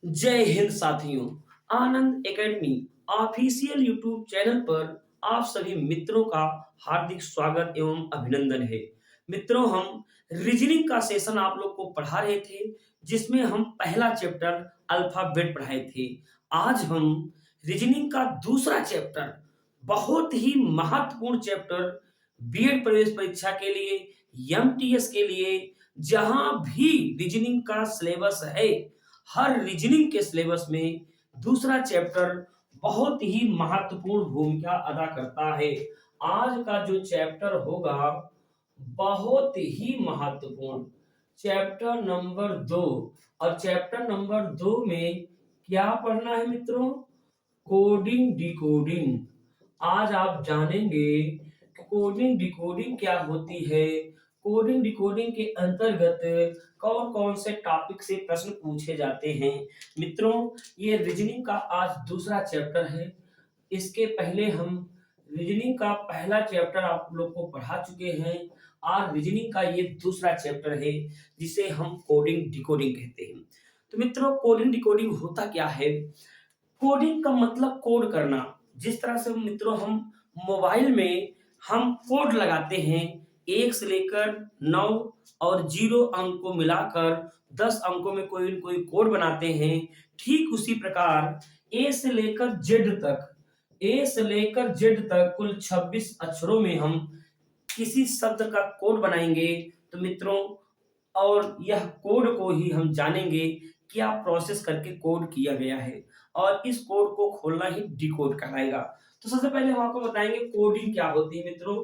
जय हिंद साथियों। आनंद academy official YouTube channel पर आप सभी मित्रों का हार्दिक स्वागत एवं अभिनंदन है। मित्रों, हम रीजनिंग का सेशन आप लोग को पढ़ा रहे थे, जिसमें हम पहला चैप्टर अल्फाबेट पढ़ाए थे। आज हम रीजनिंग का दूसरा चैप्टर, बहुत ही महत्वपूर्ण चैप्टर, बीएड प्रवेश परीक्षा के लिए, एमटीएस के लिए, जहां भी रीजनिंग का सिलेबस है, हर रीजनिंग के सिलेबस में दूसरा चैप्टर बहुत ही महत्वपूर्ण भूमिका अदा करता है। आज का जो चैप्टर होगा बहुत ही महत्वपूर्ण, चैप्टर नंबर 2। और चैप्टर नंबर 2 में क्या पढ़ना है मित्रों? Coding decoding. आज आप जानेंगे कि कोडिंग डिकोडिंग क्या होती है, कोडिंग डिकोडिंग के अंतर्गत कौन कौन से टॉपिक से प्रश्न पूछे जाते हैं। मित्रों, ये रीजनिंग का आज दूसरा चैप्टर है। इसके पहले हम रीजनिंग का पहला चैप्टर आप लोग को पढ़ा चुके हैं। आज रीजनिंग का ये दूसरा चैप्टर है, जिसे हम कोडिंग डिकोडिंग कहते हैं। तो मित्रों, कोडिंग डिकोडिंग होता क्या है? कोडिंग का मतलब कोड करना। जिस तरह से मित्रों हम मोबाइल में हम कोड लगाते हैं, 1 से लेकर 9 और 0 अंक को मिलाकर 10 अंकों में कोई न कोई कोड बनाते हैं। ठीक उसी प्रकार ए से लेकर जेड तक, ए से लेकर जेड तक कुल 26 अक्षरों में हम किसी शब्द का कोड बनाएंगे। तो मित्रों, और यह कोड को ही हम जानेंगे क्या प्रोसेस करके कोड किया गया है, और इस कोड को खोलना ही डिकोड कहलाएगा। तो सबसे पहले हम आपको बताएंगे कोडिंग क्या होती है मित्रों।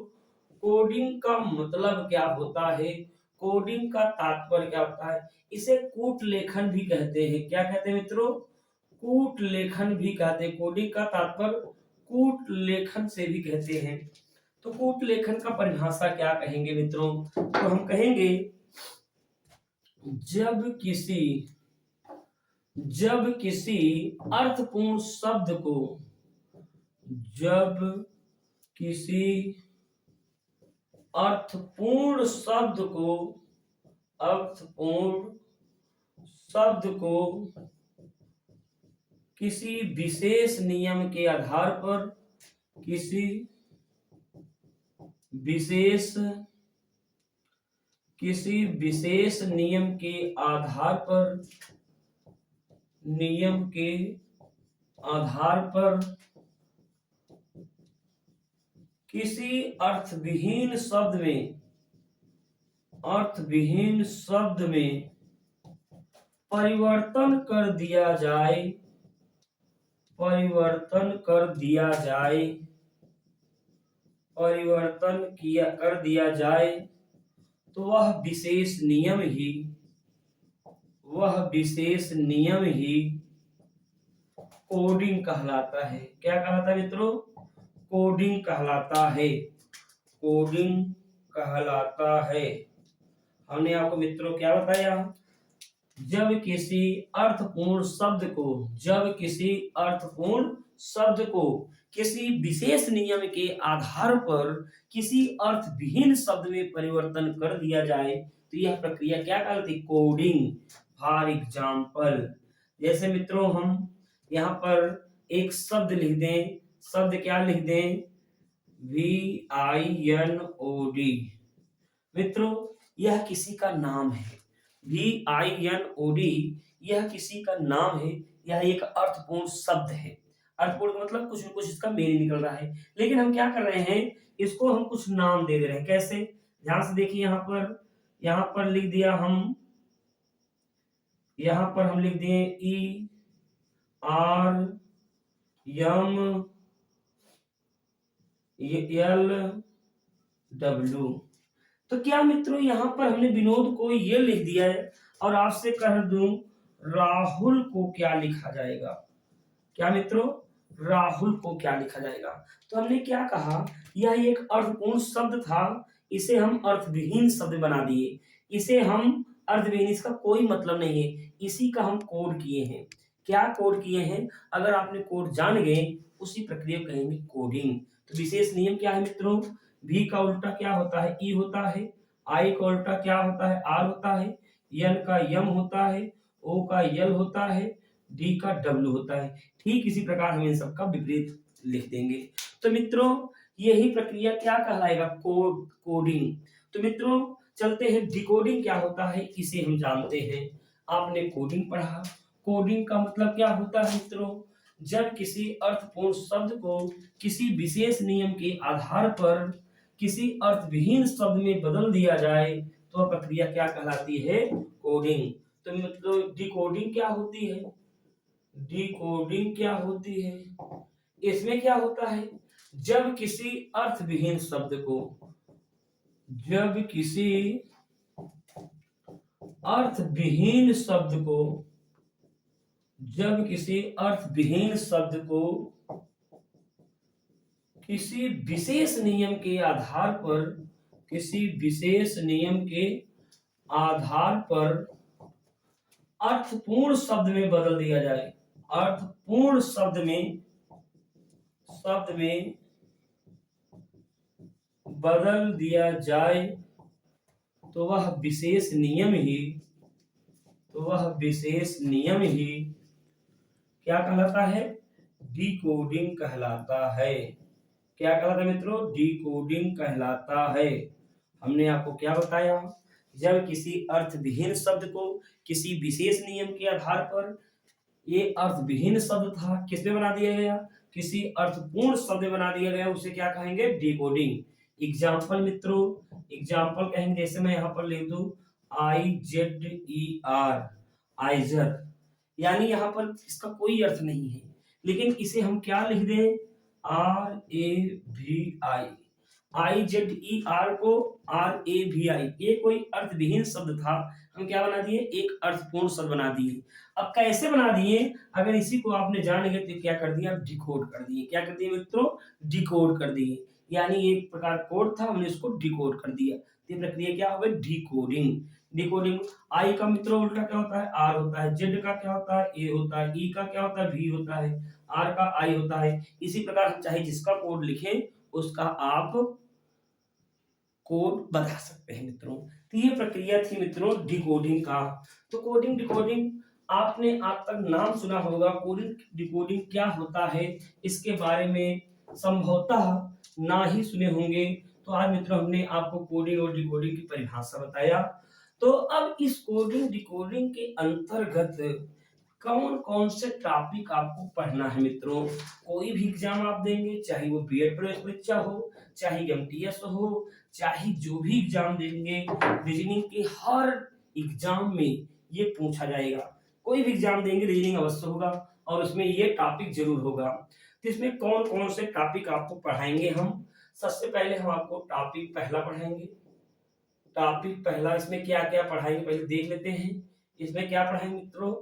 कोडिंग का मतलब क्या होता है, कोडिंग का तात्पर्य क्या होता है? इसे कूट लेखन भी कहते हैं। क्या कहते हैं मित्रों? कूट लेखन भी कहते हैं। कोडिंग का तात्पर्य कूट लेखन से भी कहते हैं। तो कूट लेखन का परिभाषा क्या कहेंगे मित्रों? तो हम कहेंगे जब किसी जब किसी अर्थपूर्ण शब्द को जब किसी अर्थपूर्ण शब्द को अर्थपूर्ण शब्द को किसी विशेष नियम के आधार पर किसी विशेष किसी विशेष नियम के आधार पर नियम के आधार पर किसी अर्थविहीन शब्द में परिवर्तन कर दिया जाए परिवर्तन कर दिया जाए तो वह विशेष नियम ही कोडिंग कहलाता है। क्या कहलाता है मित्रों? कोडिंग कहलाता है। कोडिंग कहलाता है। हमने आपको मित्रों क्या बताया? जब किसी अर्थपूर्ण शब्द को किसी विशेष नियम के आधार पर किसी अर्थविहीन शब्द में परिवर्तन कर दिया जाए तो यह प्रक्रिया क्या कहलाती है? कोडिंग। फॉर एग्जाम्पल, जैसे मित्रों हम यहाँ पर एक शब्द लिख दें। शब्द क्या लिख दें? VINOD। मित्रों, यह किसी का नाम है। VINOD यह किसी का नाम है। यह एक अर्थपूर्ण शब्द है। अर्थपूर्ण मतलब कुछ न कुछ इसका मीनिंग निकल रहा है। लेकिन हम क्या कर रहे हैं, इसको हम कुछ नाम दे रहे हैं। कैसे? ध्यान से देखिए, यहाँ पर लिख दिया हम, यहाँ पर हम लिख दिए ERMLW। तो क्या मित्रों यहाँ पर हमने विनोद को ये लिख दिया है, और आपसे कह दूं राहुल को क्या लिखा जाएगा? क्या मित्रों? राहुल को क्या लिखा जाएगा? तो हमने क्या कहा, यह एक अर्थपूर्ण शब्द था, इसे हम अर्थविहीन शब्द बना दिए। इसे हम अर्थविहीन, इसका कोई मतलब नहीं है, इसी का हम कोड किए हैं। क्या कोड किए हैं? अगर आपने कोड जान गए, उसी प्रक्रिया को कहेंगे कोडिंग। तो विशेष नियम क्या है मित्रों? V का उल्टा क्या होता है? E होता है। I का उल्टा क्या होता है? R होता है। N का यम होता है। O का यल होता है। डी का डब्ल्यू होता है। ठीक इसी प्रकार हम इन सबका विपरीत लिख देंगे। तो मित्रों यही प्रक्रिया क्या कहलाएगा, कोडिंग। तो मित्रों चलते हैं, डिकोडिंग क्या होता है इसे हम जानते हैं। आपने कोडिंग पढ़ा, कोडिंग का मतलब क्या होता है मित्रों, जब किसी अर्थपूर्ण शब्द को किसी विशेष नियम के आधार पर किसी अर्थविहीन शब्द में बदल दिया जाए तो वह प्रक्रिया क्या कहलाती है, कोडिंग। तो मतलब डिकोडिंग क्या होती है, डिकोडिंग क्या होती है, इसमें क्या होता है, जब किसी अर्थविहीन शब्द को, जब किसी अर्थविहीन शब्द को, जब किसी अर्थविहीन शब्द को किसी विशेष नियम के आधार पर, किसी विशेष नियम के आधार पर अर्थपूर्ण शब्द में बदल दिया जाए, अर्थपूर्ण शब्द में बदल दिया जाए तो वह विशेष नियम ही, तो वह विशेष नियम ही क्या कहलाता है, डिकोडिंग कहलाता है। क्या कहलाता है मित्रों, डिकोडिंग कहलाता है। हमने आपको क्या बताया, जब किसी अर्थविहीन शब्द को किसी विशेष नियम के आधार पर, ये अर्थविहीन शब्द था, किस में बना दिया गया, किसी अर्थपूर्ण शब्द में बना दिया गया, उसे क्या कहेंगे, डिकोडिंग। एग्जाम्पल मित्रों, एग्जाम्पल कहेंगे, जैसे मैं यहाँ पर लिख दूं IZER, आइजर, यानी यहाँ पर इसका कोई अर्थ नहीं है, लेकिन इसे हम क्या लिख दें, RAVI, IZER को RAVI, ये कोई अर्थविहीन शब्द था, हम क्या बना दिए, एक अर्थपूर्ण शब्द बना दिए। अब कैसे बना दिए, अगर इसी को आपने जान गए तो क्या कर दिया, डिकोड कर दिए। क्या कर दिए मित्रों, डिकोड कर दिए, यानी एक प्रकार कोड था, हमने इसको डिकोड कर दिया। ये प्रक्रिया क्या हो गई, डिकोडिंग। डिकोडिंग, आई का मित्रों उल्टा क्या होता है, आर होता है, जेड का क्या होता है, ए होता है, ई का क्या होता है, भी होता है, आर का आई होता है। इसी प्रकार हम चाहे जिसका कोड लिखें उसका आप कोड बता सकते हैं मित्रों। तो ये प्रक्रिया थी मित्रों डिकोडिंग का। तो कोडिंग डिकोडिंग आपने आज तक नाम सुना होगा, कोडिंग डिकोडिंग क्या होता है इसके बारे में संभवतः ना ही सुने होंगे। तो आज मित्रों हमने आपको कोडिंग और डिकोडिंग की परिभाषा बताया। तो अब इस कोडिंग डिकोडिंग के अंतर्गत कौन कौन से टॉपिक आपको पढ़ना है मित्रों। कोई भी एग्जाम आप देंगे, चाहे वो बीएड प्रवेश परीक्षा हो, चाहे एमटीएस हो, चाहे जो भी एग्जाम देंगे, रीजनिंग के हर एग्जाम में ये पूछा जाएगा। कोई भी एग्जाम देंगे रीजनिंग अवश्य होगा और उसमें ये टॉपिक जरूर होगा। तो इसमें कौन कौन से टॉपिक आपको पढ़ाएंगे हम, सबसे पहले हम आपको टॉपिक पहला पढ़ाएंगे। टॉपिक पहला, इसमें क्या क्या पढ़ाएंगे पहले देख लेते हैं। इसमें क्या पढ़ाएंगे मित्रों,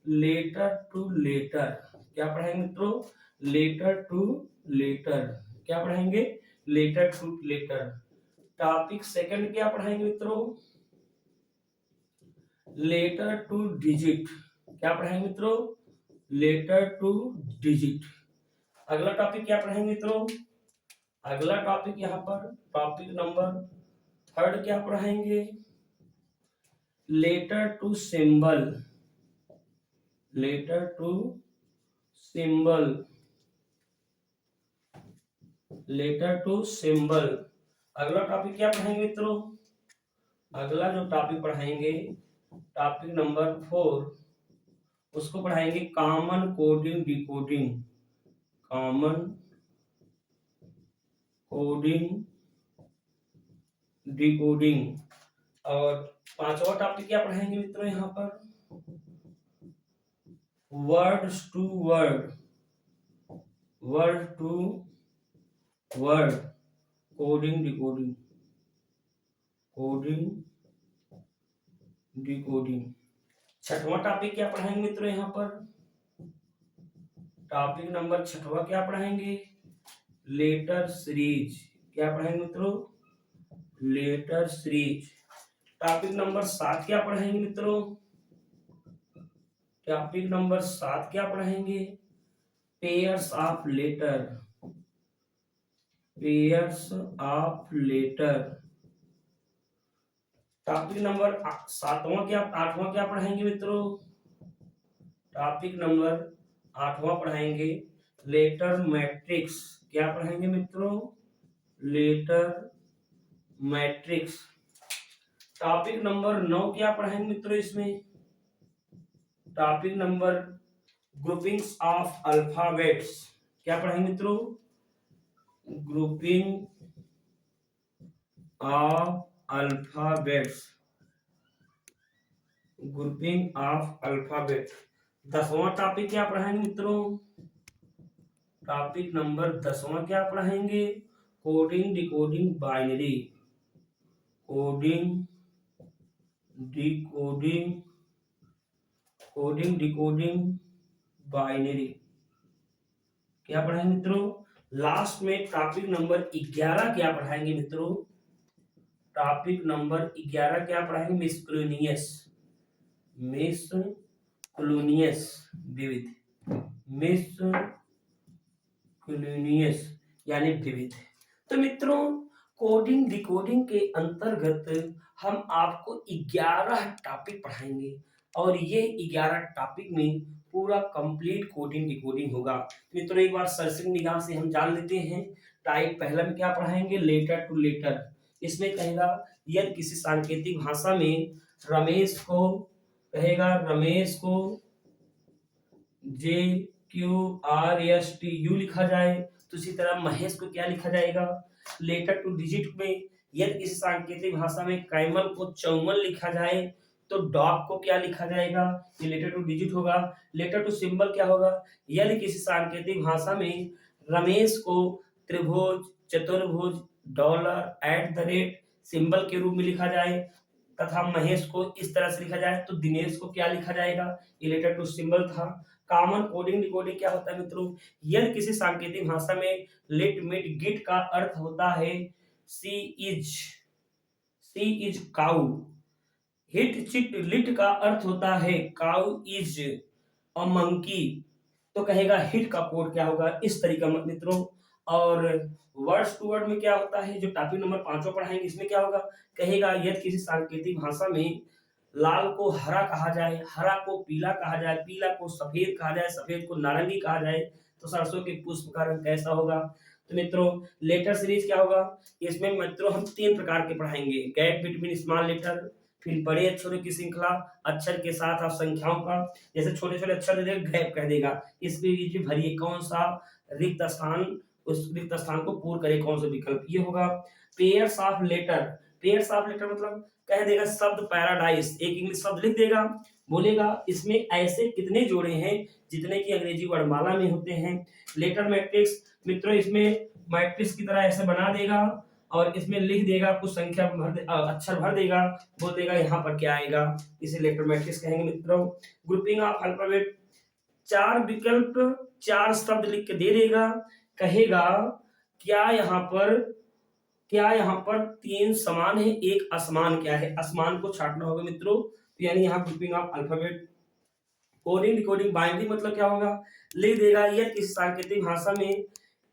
लेटर टू लेटर। क्या पढ़ाएंगे मित्रों, लेटर टू लेटर। क्या पढ़ाएंगे, letter to letter. Topic second क्या पढ़ाएंगे मित्रों, लेटर टू डिजिट। क्या पढ़ाएंगे मित्रों, लेटर टू डिजिट। अगला टॉपिक क्या पढ़ाएंगे मित्रों, अगला टॉपिक यहाँ पर टॉपिक नंबर थर्ड क्या पढ़ाएंगे, letter to symbol. Letter to symbol, letter to symbol. अगला टॉपिक क्या पढ़ाएंगे मित्रों, अगला जो टॉपिक पढ़ाएंगे टॉपिक नंबर 4, उसको पढ़ाएंगे common coding decoding. Common coding decoding. और पांचवा टॉपिक क्या पढ़ाएंगे मित्रों, यहाँ पर words to word, word to word coding decoding, coding decoding. छठवां टॉपिक क्या पढ़ाएंगे मित्रों, यहाँ पर टॉपिक नंबर छठवां क्या पढ़ाएंगे, लेटर सीरीज। क्या पढ़ाएंगे मित्रों, लेटर सीरीज। टॉपिक नंबर 7 क्या पढ़ाएंगे मित्रों, टॉपिक नंबर 7 क्या पढ़ाएंगे, pairs of letter, pairs of letter. Topic number 7वां क्या, 8वां क्या पढ़ाएंगे मित्रों, टॉपिक नंबर 8वां पढ़ाएंगे लेटर मैट्रिक्स। क्या पढ़ाएंगे मित्रों? Letter matrix. टॉपिक नंबर 9 क्या पढ़ाएंगे मित्रों इसमें? Topic number groupings of alphabets. क्या पढ़ेंगे मित्रों? Grouping of alphabets. Grouping of alphabet. 10वां टॉपिक क्या पढ़ाएंगे मित्रों? टॉपिक नंबर 10वां क्या पढ़ाएंगे? Coding decoding binary. Coding decoding coding decoding binary. क्या पढ़ाएंगे मित्रों? लास्ट में टॉपिक नंबर 11 क्या पढ़ाएंगे मित्रों? टॉपिक नंबर 11 क्या पढ़ाएंगे? मिसक्लोनियस। मिसक्लोनियस विविध। मिसक्लोनियस यानी विविध। तो मित्रों कोडिंग डिकोडिंग के अंतर्गत हम आपको 11 टॉपिक पढ़ाएंगे और ये 11 टॉपिक में पूरा कंप्लीट कोडिंग डिकोडिंग होगा। मित्रों एक बार सरसरी निगाह से हम जान लेते हैं। टाइप पहला में क्या पढ़ाएंगे? Letter to letter. इसमें कहेगा यदि किसी सांकेतिक भाषा में रमेश को कहेगा रमेश को JQRSTU लिखा जाए तो इसी तरह महेश को क्या लिखा जाएगा? लेटर टू डिजिट में यदि किसी सांकेतिक भाषा में कैमल को चौमल लिखा जाए तो डॉग को क्या लिखा जाएगा? ये लेटर टू डिजिट होगा। लेटर टू सिंबल क्या होगा? यदि किसी सांकेतिक भाषा में रमेश को त्रिभुज चतुर्भुज $@ सिंबल के रूप में लिखा जाए तथा महेश को इस तरह से लिखा जाए तो दिनेश को क्या लिखा जाएगा? ये लेटर टू सिंबल था। कॉमन कोडिंग डिकोडिंग क्या होता है मित्रों? यदि किसी सांकेतिक भाषा में लिट मिट गिट का अर्थ होता है C is cow. Hit chit lit का अर्थ होता है काउ इज अ मंकी। तो कहेगा हिट का कोड क्या होगा? इस तरीका मित्रों। और वर्ड्स टू वर्ड में क्या होता है? जो टॉपिक नंबर 5 पढ़ाएंगे इसमें क्या होगा? कहेगा यदि किसी सांकेतिक भाषा में लाल को हरा कहा जाए, हरा को पीला कहा जाए, पीला को सफेद कहा जाए, सफेद को नारंगी कहा जाए तो सरसों के पुष्प का रंग कैसा होगा? तो मित्रों लेटर सीरीज क्या होगा? इसमें मित्रों हम 3 प्रकार के पढ़ाएंगे। गैप बिटवीन स्मॉल लेटर, फिर बड़े अक्षरों की श्रृंखला, अक्षर के साथ आप संख्याओं का। जैसे छोटे छोटे अक्षर दे देगा गैप कह देगा, इसके बीच में भरिए कौन सा रिक्त स्थान, उस रिक्त स्थान को पूर्ण करे कौन सा विकल्प, ये होगा। Pairs of letter. Pairs of लेटर मतलब कह देगा शब्द पैराडाइज, एक इंग्लिश शब्द लिख देगा, बोलेगा इसमें ऐसे कितने जोड़े हैं जितने की अंग्रेजी वर्णमाला में होते हैं। लेटर मैट्रिक्स मित्रों इसमें मैट्रिक्स की तरह ऐसे बना देगा और इसमें लिख देगा कुछ संख्या अक्षर भर देगा, बोल देगा यहाँ पर क्या आएगा, इसे लेटर मैट्रिक्स कहेंगे मित्रों। ग्रुपिंग ऑफ अल्फाबेट 4 विकल्प 4 शब्द लिख के दे देगा, कहेगा क्या यहाँ पर 3 समान है एक असमान क्या है? असमान को छाटना होगा मित्रों। तो यानी यहाँ grouping of alphabet. Coding decoding binary मतलब क्या होगा? लिख देगा यदि किसी सांकेतिक भाषा में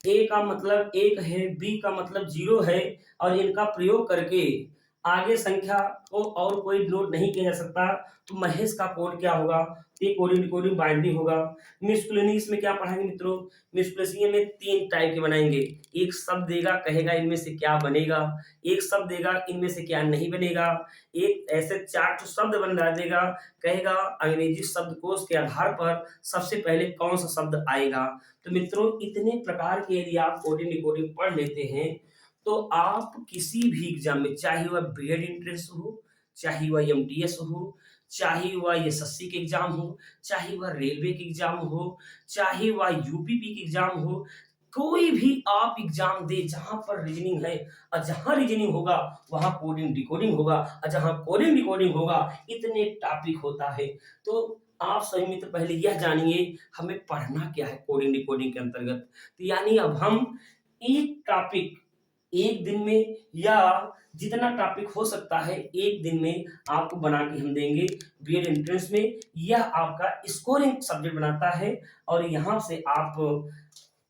ए का मतलब 1 है, बी का मतलब 0 है और इनका प्रयोग करके आगे संख्या को और कोई नोट नहीं किया जा सकता तो महेश का कोड क्या होगा? ये कोडिंग डिकोडिंग बाइनरी होगा। मिसक्लोनियस में क्या पढ़ाएंगे मित्रों? मिसक्लोनियस में 3 टाइप के बनाएंगे। एक शब्द देगा, कहेगा इनमें से क्या बनेगा, एक शब्द देगा इनमें से क्या नहीं बनेगा, एक ऐसे 4 शब्द बना देगा, कहेगा अंग्रेजी शब्दकोश के आधार पर सबसे पहले कौन सा शब्द आएगा। तो मित्रों इतने प्रकार के यदि आप कोडिंग डिकोडिंग पढ़ लेते हैं तो आप किसी भी एग्जाम में, चाहे वह बीएड एंट्रेंस हो, चाहे वह एमटीएस हो, चाहे वह एसएससी के एग्जाम हो, चाहे वह रेलवे के एग्जाम हो, चाहे वह यूपीपी के एग्जाम हो, कोई भी आप एग्जाम दे जहां पर रीजनिंग है और जहां रीजनिंग होगा वहां कोडिंग डिकोडिंग होगा और जहां कोडिंग डिकोडिंग होगा इतने टॉपिक होता है। तो आप सभी मित्र पहले यह जानिए हमें पढ़ना क्या है कोडिंग डिकोडिंग के अंतर्गत। तो यानी अब हम एक टॉपिक एक दिन में या जितना टॉपिक हो सकता है एक दिन में आपको बना के हम देंगे बीएड एंट्रेंस में। यह आपका स्कोरिंग सब्जेक्ट बनाता है और यहाँ से आप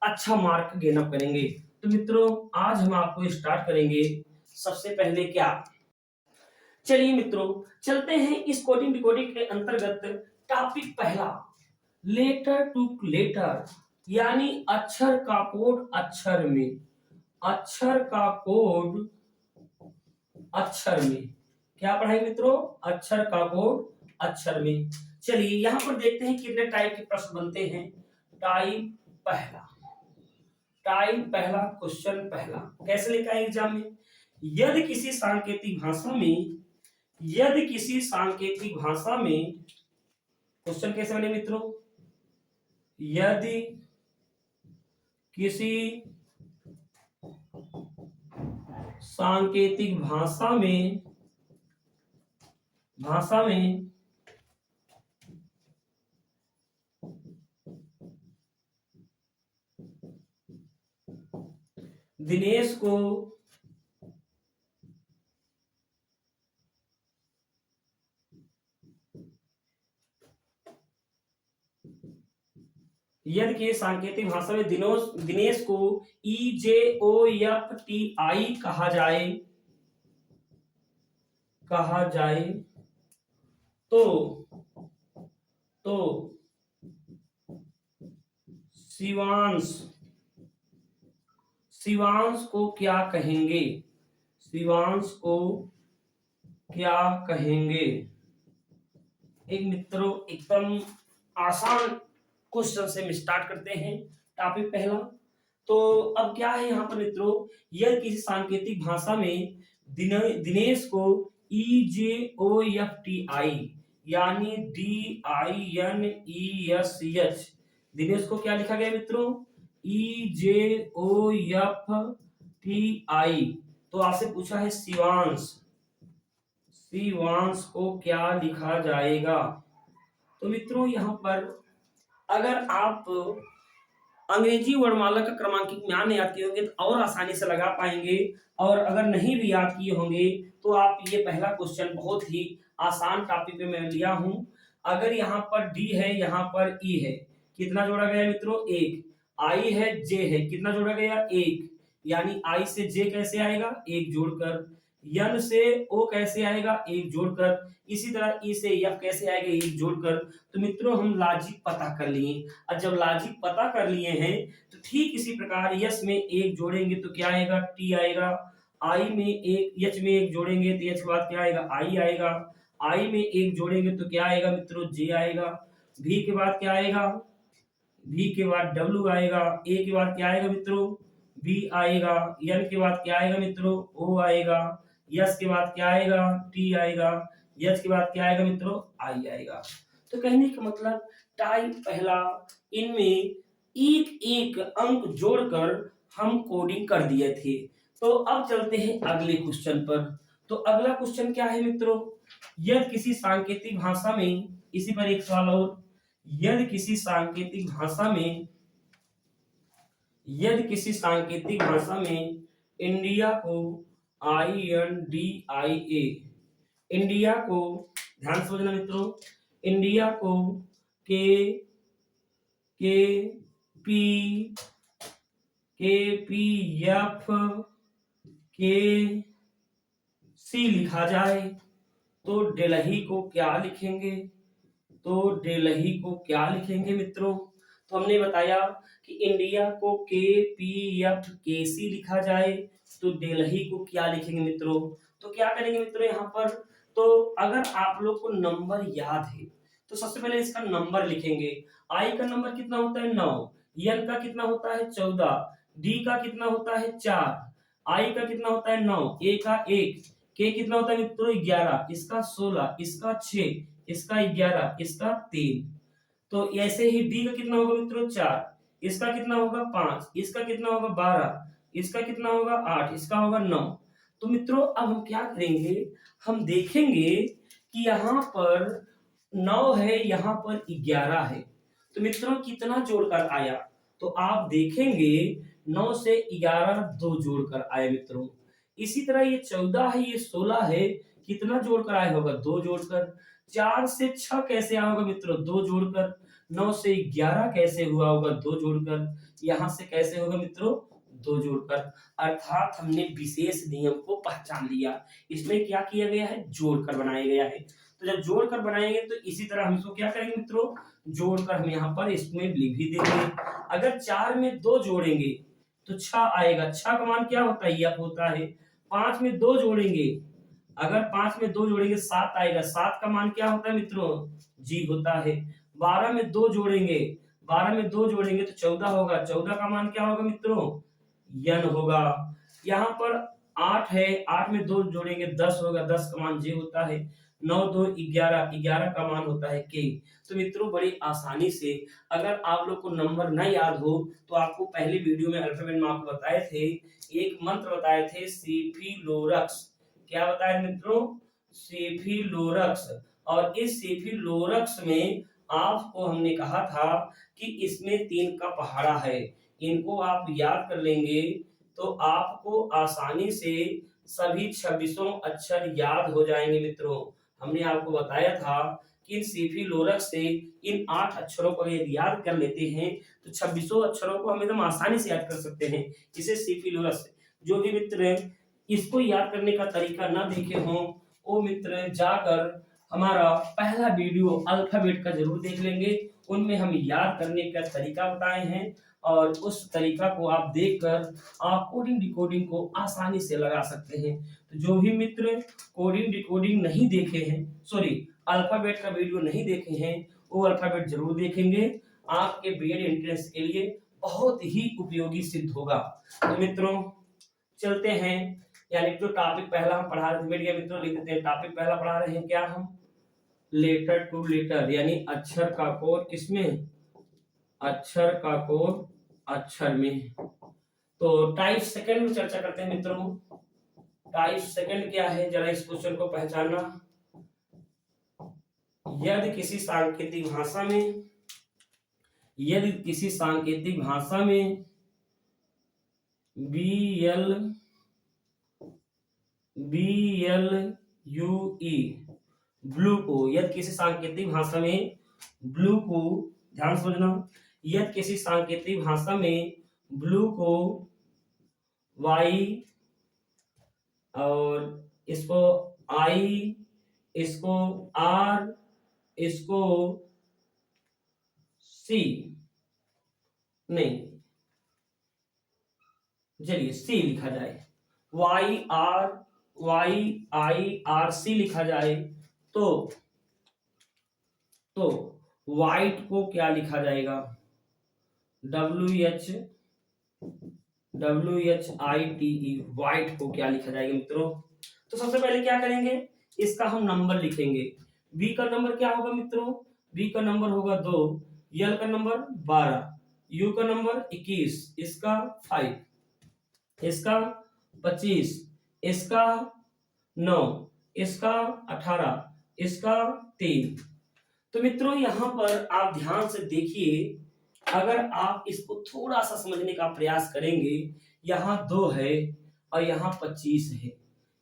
अच्छा मार्क गेन अप करेंगे। तो मित्रों आज हम आपको स्टार्ट करेंगे सबसे पहले क्या, चलिए मित्रों चलते हैं इस कोडिंग डिकोडिंग के अंतर्गत। टॉपिक पहला लेटर टू लेटर, यानी अक्षर का कोड अक्षर में, अक्षर का कोड अक्षर में। क्या पढ़ाएंगे मित्रों? अक्षर का कोड अक्षर में। चलिए यहां पर देखते हैं कितने टाइप के प्रश्न बनते हैं। टाइप पहला, टाइप पहला, क्वेश्चन पहला कैसे लिखा है एग्जाम में? यदि किसी सांकेतिक भाषा में, यदि किसी सांकेतिक भाषा में, क्वेश्चन कैसे बने मित्रों? यदि किसी सांकेतिक भाषा में, भाषा में दिनेश को यदि के सांकेतिक भाषा में दिनेश को EJOFTI कहा जाए, कहा जाए तो शिवांश, शिवांश को क्या कहेंगे? शिवांश को क्या कहेंगे? एक मित्रों एकदम आसान क्वेश्चन से हम स्टार्ट करते हैं। टॉपिक पहला, तो अब क्या है यहाँ पर मित्रों? यदि किसी सांकेतिक भाषा में दिनेश को EJOFTI यानी DINESH, दिनेश को क्या लिखा गया मित्रों? EJOFTI। तो आपसे पूछा है शिवांश, शिवांश को क्या लिखा जाएगा? तो मित्रों यहाँ पर अगर आप अंग्रेजी वर्णमाला का क्रमांकित ज्ञान नहीं आती होंगे तो और आसानी से लगा पाएंगे, और अगर नहीं भी याद किए होंगे तो आप ये पहला क्वेश्चन बहुत ही आसान टॉपिक पे मैं लिया हूं। अगर यहाँ पर डी है, यहाँ पर ई है, कितना जोड़ा गया मित्रों? एक। आई है, जे है, कितना जोड़ा गया? एक। यानी आई से जे कैसे आएगा? एक जोड़कर। यन से ओ कैसे आएगा? एक जोड़कर। इसी तरह ई से यफ कैसे आएगा? एक जोड़कर। तो मित्रों हम लॉजिक पता कर लिए, और जब लॉजिक पता कर लिए हैं तो ठीक इसी प्रकार यस में एक जोड़ेंगे तो क्या आएगा? टी आएगा। आई में एक, यच में एक जोड़ेंगे तो यच के बाद क्या आएगा? आई आएगा। आई में एक जोड़ेंगे तो क्या आएगा मित्रों? जे आएगा। भी के बाद क्या आएगा? भी के बाद डब्ल्यू आएगा। ए के बाद क्या आएगा मित्रों? बी आएगा। एन के बाद क्या आएगा मित्रों? ओ आएगा। यस के बाद क्या आएगा? टी आएगा। यच के बाद क्या आएगा मित्रों? आई आएगा। तो कहने का मतलब टाइप पहला, इनमें एक एक अंक जोड़कर हम कोडिंग कर दिए थे। तो अब चलते हैं अगले क्वेश्चन पर। तो अगला क्वेश्चन क्या है मित्रों? यदि किसी सांकेतिक भाषा में, इसी पर एक सवाल और, यदि किसी सांकेतिक भाषा में, यदि किसी सांकेतिक भाषा में इंडिया को INDIA, इंडिया को, ध्यान से समझना मित्रों, इंडिया को के पी KPF KC लिखा जाए तो दिल्ली को क्या लिखेंगे? तो दिल्ली को क्या लिखेंगे मित्रों? तो हमने बताया कि इंडिया को KPF KC लिखा जाए तो दिल्ली को क्या लिखेंगे मित्रों? तो क्या करेंगे मित्रों यहाँ पर? तो अगर आप लोग को नंबर याद है तो सबसे पहले इसका नंबर लिखेंगे। आई का नंबर कितना होता है? 9। एन का कितना होता है? 14। डी का कितना होता है? 4। आई का कितना होता है? 9। ए का 1। के कितना होता है मित्रों? 11। इसका 16, इसका 6, इसका 11, इसका 3। तो ऐसे ही डी का कितना होगा मित्रों? 4। इसका कितना होगा? 5। इसका कितना होगा? 12। इसका कितना होगा? 8। इसका होगा 9। तो मित्रों अब हम क्या करेंगे? हम देखेंगे कि यहाँ पर 9 है, यहाँ पर 11 है, तो मित्रों कितना जोड़कर आया? तो आप देखेंगे 9 से 11 2 जोड़कर आए मित्रों। इसी तरह ये 14 है, ये 16 है, कितना जोड़कर आया होगा? 2 जोड़कर। 4 से 6 कैसे आया होगा मित्रों? 2 जोड़कर। 9 से 11 कैसे हुआ होगा? 2 जोड़कर। यहां से कैसे होगा मित्रों? 2 जोड़कर। अर्थात हमने विशेष नियम को पहचान लिया। इसमें क्या किया गया है? जोड़कर बनाया गया है। तो जब जोड़कर बनाएंगे तो इसी तरह हम इसको क्या करेंगे मित्रों, जोड़कर हम यहाँ पर इसमें लिख भी देंगे। अगर 4 में 2 जोड़ेंगे तो 6 आएगा, 6 का मान क्या होता है, यह होता है। 5 में 2 जोड़ेंगे, अगर 5 में 2 जोड़ेंगे 7 आएगा, 7 का मान क्या होता है मित्रों, जी होता है। 12 में 2 जोड़ेंगे, 12 में 2 जोड़ेंगे तो 14 होगा, 14 का मान क्या होगा मित्रों, यन होगा। यहाँ पर 8 है, 8 में 2 जोड़ेंगे 10 होगा, 10 का मान जे होता है। 9 2 11, 11 का मान होता है के। तो मित्रों बड़ी आसानी से, अगर आप लोग को नंबर न याद हो तो आपको पहले वीडियो में अल्फाबेट में आपको बताए थे, एक मंत्र बताए थे सेफिलोरक्स। क्या बताया मित्रों, सेफिलोरक्स। और इस सेफिलोरक्स में आपको हमने कहा था कि इसमें 3 का पहाड़ा है। इनको आप याद कर लेंगे तो आपको आसानी से सभी 26 अक्षर याद हो जाएंगे मित्रों। हमने आपको बताया था कि इन सेफिलोरक्स से इन 8 अक्षरों को यदि याद कर लेते हैं तो 26 अक्षरों को हम एकदम आसानी से याद कर सकते हैं। इसे सेफिलोरक्स, जो भी मित्र इसको याद करने का तरीका ना देखे हों वो मित्र जाकर हमारा पहला वीडियो अल्फाबेट का जरूर देख लेंगे। उनमें हम याद करने का तरीका बताए हैं और उस तरीका को आप देखकर आप कोडिंग डिकोडिंग को आसानी से लगा सकते हैं। तो जो भी मित्र कोडिंग डिकोडिंग नहीं देखे हैं, सॉरी अल्फाबेट का वीडियो नहीं देखे हैं, वो अल्फाबेट जरूर देखेंगे, आपके बीएड एंट्रेंस के लिए बहुत ही उपयोगी सिद्ध होगा। तो मित्रों चलते हैं, यानी जो टॉपिक पहला हम पढ़ा रहे थे, गया मित्रों लिख देते हैं। टॉपिक पहला पढ़ा रहे हैं क्या हम, लेटर टू लेटर, यानी अक्षर का कोड किसमें, अक्षर का कोड अक्षर में। तो टाइप सेकंड में चर्चा करते हैं मित्रों। टाइप सेकंड क्या है, जरा इस क्वेश्चन को पहचानना। यदि किसी सांकेतिक भाषा में, यदि किसी सांकेतिक भाषा में BLUE ब्लू को, यदि किसी सांकेतिक भाषा में ब्लू को, ध्यान समझना, यदि किसी सांकेतिक भाषा में ब्लू को Y और इसको I, इसको R, इसको C, नहीं चलिए C लिखा जाए, YIRC लिखा जाए तो व्हाइट को क्या लिखा जाएगा, WHITE, व्हाइट को क्या लिखा जाएगा मित्रों। तो सबसे पहले क्या करेंगे, इसका हम नंबर लिखेंगे। B का नंबर क्या होगा मित्रों, B का नंबर होगा 2, L का नंबर 12, U का नंबर 21, इसका 5, इसका 25, इसका 9, इसका 18, इसका 3। तो मित्रों यहां पर आप ध्यान से देखिए, अगर आप इसको थोड़ा सा समझने का प्रयास करेंगे, यहाँ 2 है और यहाँ 25 है,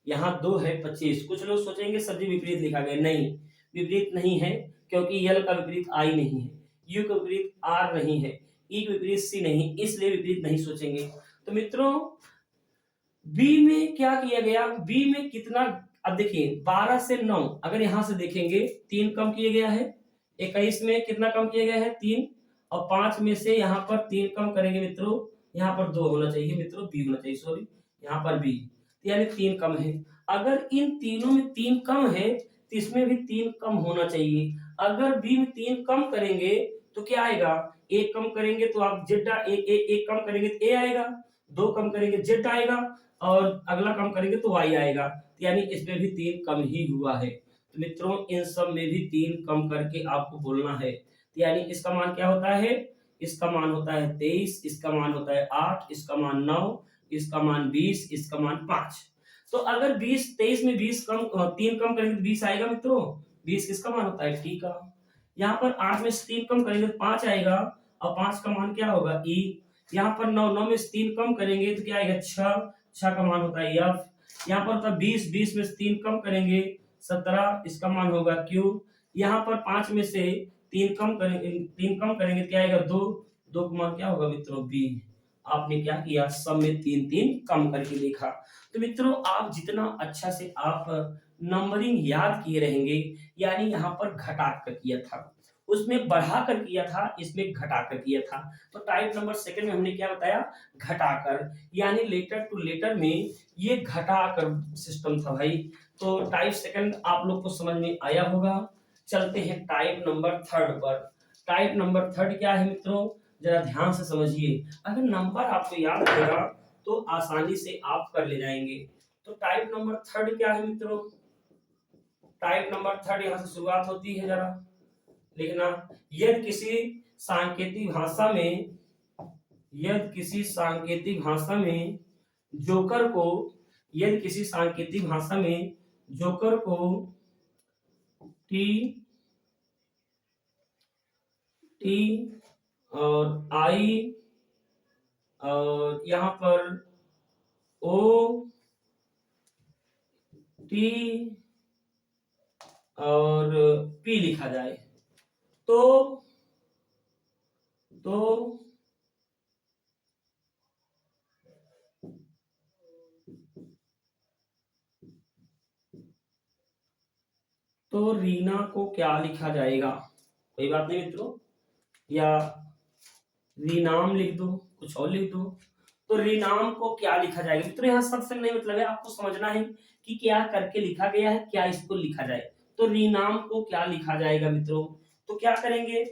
यहाँ 2 है 25। कुछ लोग सोचेंगे सर जी विपरीत लिखा गया, नहीं विपरीत नहीं है, क्योंकि यल का विपरीत आई नहीं है, यू का विपरीत आर नहीं है, ई का विपरीत सी नहीं, इसलिए विपरीत नहीं सोचेंगे। तो मित्रों बी में क्या किया गया, बी में कितना, अब देखिए 12 से 9, अगर यहां से देखेंगे 3 कम किया गया है, 21 में कितना कम किया गया है 3, और 5 में से यहाँ पर 3 कम करेंगे मित्रों, यहाँ पर 2 होना चाहिए मित्रों, बी होना चाहिए, सॉरी यहाँ पर बी, यानी 3 कम है। अगर इन तीनों में 3 कम है तो इसमें भी 3 कम होना चाहिए। अगर बी में 3 कम करेंगे तो क्या आएगा, एक कम करेंगे तो आप जेड, एक कम करेंगे तो ए आएगा, 2 कम करेंगे जेड आएगा, और अगला कम करेंगे तो वाई आएगा, यानी इसमें भी 3 कम ही हुआ है। तो मित्रों इन सब में भी 3 कम करके आपको बोलना है, यानी इसका मान क्या होता है, इसका मान होता है 23, इसका मान होता है 8, इसका मान 9, इसका मान 20, इसका मान 5। तो अगर 20 23 में 20 कम 3 कम करेंगे तो 20 आएगा मित्रों, 20 किसका मान होता है, टी का। यहाँ पर 8 में से 3 कम करेंगे तो 5 आएगा, और 5 का मान क्या होगा, ई। यहाँ पर 9 में से 3 कम करेंगे तो क्या आएगा, 6 का मान होता है एफ। यहाँ पर होता है 20 में से 3 कम करेंगे 17, इसका मान होगा क्यू। यहाँ पर 5 में से 3 कम करेंगे क्या आएगा, 2 का मान क्या होगा मित्रों, बी। आपने क्या किया, सब में 3-3 कम करके देखा। तो मित्रों आप जितना अच्छा से आप नंबरिंग याद किए रहेंगे, यानी यहाँ पर घटाकर किया था, उसमें बढ़ाकर किया था, इसमें घटाकर किया था। तो टाइप नंबर सेकंड में हमने क्या बताया, घटाकर, यानी लेटर टू लेटर में ये घटाकर सिस्टम था भाई। तो टाइप सेकंड आप लोग को समझ में आया होगा। चलते हैं टाइप नंबर थर्ड पर। टाइप नंबर थर्ड क्या है मित्रों, जरा ध्यान से समझिए। अगर नंबर आपको याद रहेगा तो आसानी से आप कर ले जाएंगे। तो टाइप नंबर थर्ड क्या है मित्रों, टाइप नंबर थर्ड यहां से शुरुआत होती है, जरा लिखना। यदि किसी सांकेतिक भाषा में, यदि किसी सांकेतिक भाषा में जोकर को, यदि किसी सांकेतिक भाषा में जोकर को टी टी और आई और यहाँ पर ओ टी और पी लिखा जाए तो तो तो रीना को क्या लिखा जाएगा, कोई बात नहीं मित्रों, या रीनाम लिख दो, कुछ और लिख दो। तो रीनाम को क्या लिखा जाएगा मित्रों, यहाँ शब्द से नहीं मतलब है, आपको समझना है कि क्या करके लिखा गया है, क्या इसको लिखा जाए। तो रीनाम को क्या लिखा जाएगा मित्रों, तो क्या करेंगे,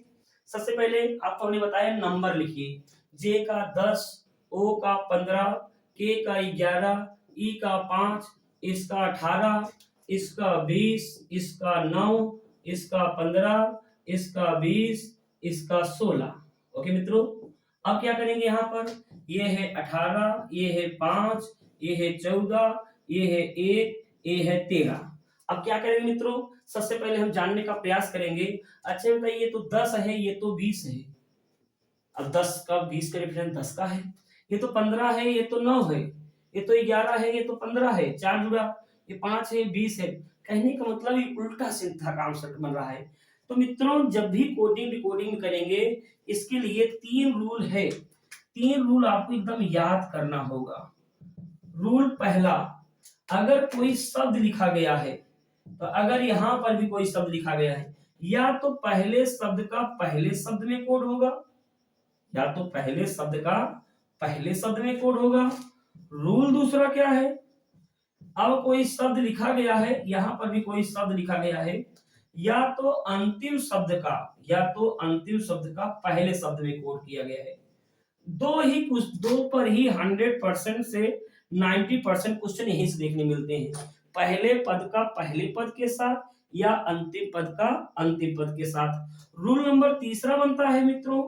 सबसे पहले आपको हमने बताया नंबर लिखिए। जे का 10, ओ का 15, के का 11, ई का 5, इसका 18, इसका 20, इसका 9, इसका 15, इसका 20, इसका 16। ओके मित्रों, अब क्या करेंगे, यहाँ पर ये है 18, ये है 5, ये है 14, ये है 1, ये है 13। अब क्या करेंगे मित्रों, सबसे पहले हम जानने का प्रयास करेंगे। अच्छा बताइए, ये तो 10 है, ये तो 20 है। अब 10 का 20 का डिफरेंस 10 का है। ये तो 15 है, ये तो 9 है। ये तो 11 है, ये तो 15 है, 4 जुड़ा। ये 5 है, 20 है। कहने का मतलब ये उल्टा सीधा काम से बन रहा है। तो मित्रों जब भी कोडिंग डिकोडिंग करेंगे, इसके लिए 3 रूल है। 3 रूल आपको एकदम याद करना होगा। रूल पहला, अगर कोई शब्द लिखा गया है, तो अगर यहां पर भी कोई शब्द लिखा गया है, या तो पहले शब्द का पहले शब्द में कोड होगा, या तो पहले शब्द का पहले शब्द में कोड होगा। रूल दूसरा क्या है, अब कोई शब्द लिखा गया है, यहां पर भी कोई शब्द लिखा गया है, या तो अंतिम शब्द का, या तो अंतिम शब्द का पहले शब्द में कोड किया गया है। दो पर ही 100% से 90% क्वेश्चन यहीं से देखने मिलते हैं। पहले पद का पहले पद के साथ, या अंतिम पद का अंतिम पद के साथ। रूल नंबर तीसरा बनता है मित्रों।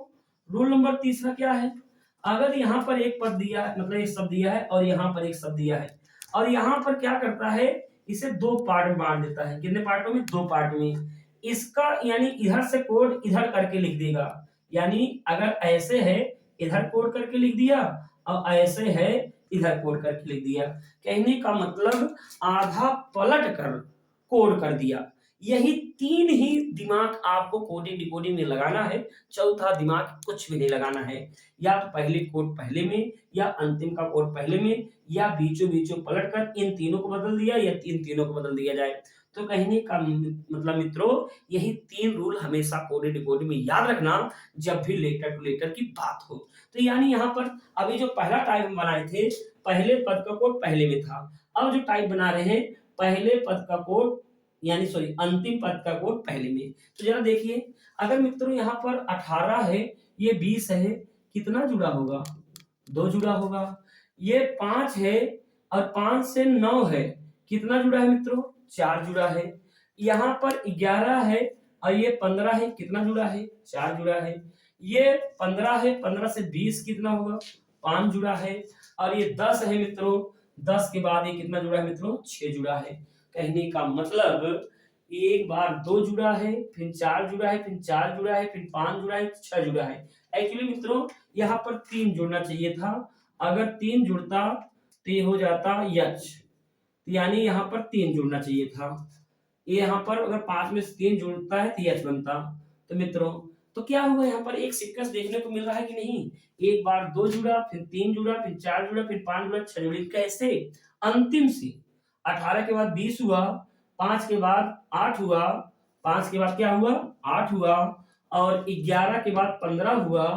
रूल नंबर तीसरा क्या है, अगर यहाँ पर एक पद दिया है, मतलब एक शब्द दिया है, और यहाँ पर एक शब्द दिया है, और यहाँ पर क्या करता है, इसे 2 पार्ट में बांट देता है। कितने पार्टों में, 2 पार्ट में। इसका यानी इधर से कोड इधर करके लिख देगा, यानी अगर ऐसे है इधर कोड करके लिख दिया, और ऐसे है इधर कोड करके लिख दिया। कहने का मतलब आधा पलट कर कोड कर दिया। यही 3 ही दिमाग आपको कोडिंग डिकोडिंग में लगाना है, चौथा दिमाग कुछ भी नहीं लगाना है। या तो पहले कोड पहले में, या अंतिम का कोड पहले में, या बीचों बीचों पलट कर इन तीनों को बदल दिया, या इन तीनों को बदल दिया जाए। तो कहने का मतलब मित्रों यही 3 रूल हमेशा कोडिंग डिकोडिंग में याद रखना, जब भी लेटर टू लेटर की बात हो। तो यानी यहाँ पर अभी जो पहला टाइप हम बनाए थे, पहले पद का कोड पहले में था। अब जो टाइप बना रहे हैं, पहले पद का कोड, यानी सॉरी अंतिम पद का कोड पहले में। तो जरा देखिए, अगर मित्रों यहाँ पर 18 है, ये 20 है, कितना जुड़ा होगा, 2 जुड़ा होगा। ये 5 है, और 5 से 9 है, कितना जुड़ा है मित्रों, 4 जुड़ा है। यहाँ पर 11 है, और ये 15 है, कितना जुड़ा है, 4 जुड़ा है। ये 15 है, 15 से 20 कितना होगा, 5 जुड़ा है। और ये 10 है मित्रों, 10 के बाद ये कितना जुड़ा है मित्रों, 6 जुड़ा है। कहने का मतलब एक बार 2 जुड़ा है, फिर 4 जुड़ा है, फिर 4 जुड़ा है, फिर 5 जुड़ा है, 6 जुड़ा है। एक्चुअली मित्रों यहाँ पर 3 जुड़ना चाहिए था। अगर 3 जुड़ता तो ये हो जाता यच, यानी यहाँ पर 3 जुड़ना चाहिए था। ये यहाँ पर अगर 5 में से 3 जुड़ता है तो यच बनता। तो मित्रों तो क्या हुआ यहाँ पर एक सीक्वेंस देखने को मिल रहा है कि नहीं, एक बार 2 जुड़ा, फिर 3 जुड़ा, फिर 4 जुड़ा, फिर 5 जुड़ा, 6 जुड़ी, कैसे? अंतिम से 18 के बाद 20 हुआ, 5 के बाद 8 हुआ, 5 के बाद क्या हुआ, 8 हुआ, और 11 के बाद 15 हुआ,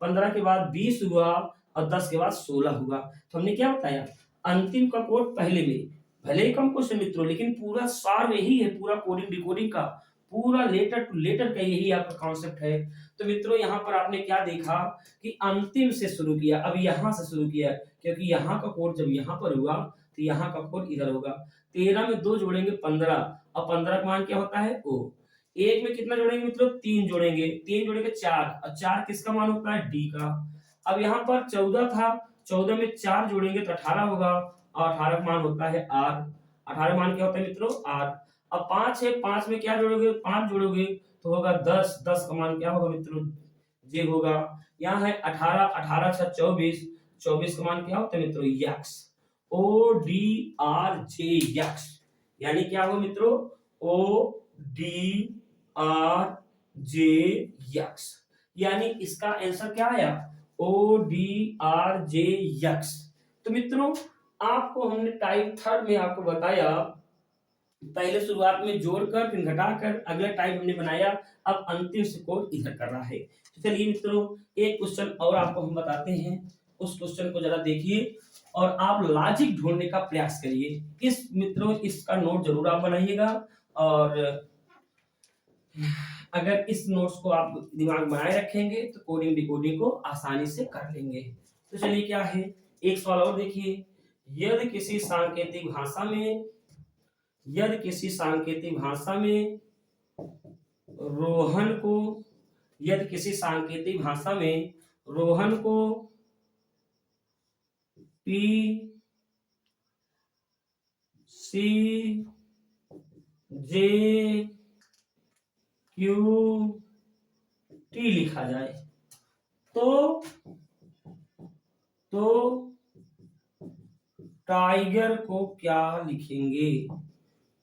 15 के बाद 20 हुआ, और 10 के बाद 16 हुआ। तो हमने क्या बताया, अंतिम का कोड पहले में, भले ही कम क्वेश्चन मित्रों, लेकिन पूरा सार यही है, पूरा कोडिंग डिकोडिंग का, पूरा लेटर टू लेटर का यही आपका कॉन्सेप्ट है। तो मित्रों यहाँ पर आपने क्या देखा कि अंतिम से शुरू किया, अब यहाँ से शुरू किया, क्योंकि यहाँ का कोड जब यहाँ पर हुआ तो यहाँ का कोड इधर होगा। 13 में 2 जोड़ेंगे 15, और 15 का मान क्या होता है ओ। एक में कितना जोड़ेंगे मित्रों, 3 जोड़ेंगे, 3 जोड़ेंगे 4, और 4 किसका मान होता है, डी का। अब यहाँ पर 14 था, 14 में 4 जोड़ेंगे तो 18 होगा, और 18 का मान होता है आर। 18 मान क्या होता है मित्रों, आर। अब 5 है, 5 में क्या जोड़ोगे, 5 जोड़ोगे तो होगा 10, 10 का मान क्या होगा मित्रों, जे होगा। यहाँ है 18, 18 6 24, 24 का मान क्या होता है मित्रों, यक्स। ओ डी आर जे यक्स, यानी क्या होगा मित्रों, ओ डी आर जे यक्स, यानी इसका आंसर क्या आया, ओ डी आर जे यक्स। तो मित्रों आपको हमने टाइप थर्ड में आपको बताया, पहले शुरुआत में जोड़कर फिर घटाकर अगला टाइप हमने बनाया, अब अंतिम से कोड इधर कर रहा है। तो चलिए मित्रों एक क्वेश्चन और आपको हम बताते हैं, उस क्वेश्चन को जरा देखिए और आप लॉजिक ढूंढने का प्रयास करिए। इस मित्रों इसका नोट जरूर आप बनाइएगा, और अगर इस नोट्स को आप दिमाग में बनाए रखेंगे तो कोडिंग डिकोडिंग को आसानी से कर लेंगे। तो चलिए क्या है, एक सवाल और देखिए, यदि किसी सांकेतिक भाषा में, यदि किसी सांकेतिक भाषा में रोहन को, यदि किसी सांकेतिक भाषा में रोहन को पी सी जे क्यू टी लिखा जाए तो टाइगर को क्या लिखेंगे,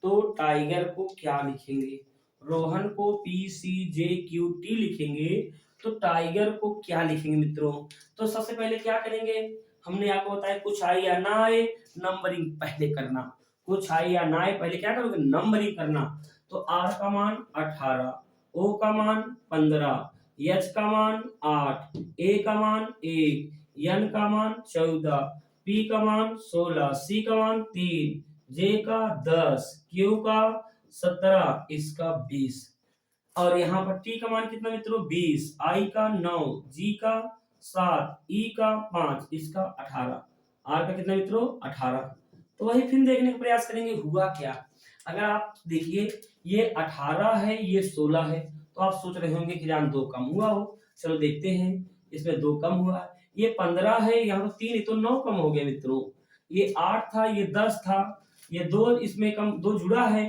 तो टाइगर को क्या लिखेंगे, रोहन को पी सी जे क्यू टी लिखेंगे तो टाइगर को क्या लिखेंगे मित्रों। तो सबसे पहले क्या करेंगे, हमने आपको बताया कुछ आए या ना आए नंबरिंग पहले करना, कुछ आए या ना आए पहले क्या करोगे, नंबरिंग करना। तो आर का मान 18, ओ का मान 15, एच का मान 8, ए का मान 1, एन का मान 14, पी का मान 16, सी का मान 3, जे का 10, क्यू का 17, इसका 20, और यहाँ पर टी का मान कितना मित्रों 20, आई का 9, जी का 7, ई का 5, इसका 18, आर का कितना मित्रों 18। तो वही फिर देखने का प्रयास करेंगे हुआ क्या। अगर आप देखिए ये 18 है ये 16 है, तो आप सोच रहे होंगे कि जान 2 कम हुआ हो, चलो देखते हैं, इसमें 2 कम हुआ है। ये 15 है, यहाँ पर 3 तो 9 कम हो गया मित्रों। ये 8 था ये 10 था, ये 2 इसमें कम, 2 जुड़ा है,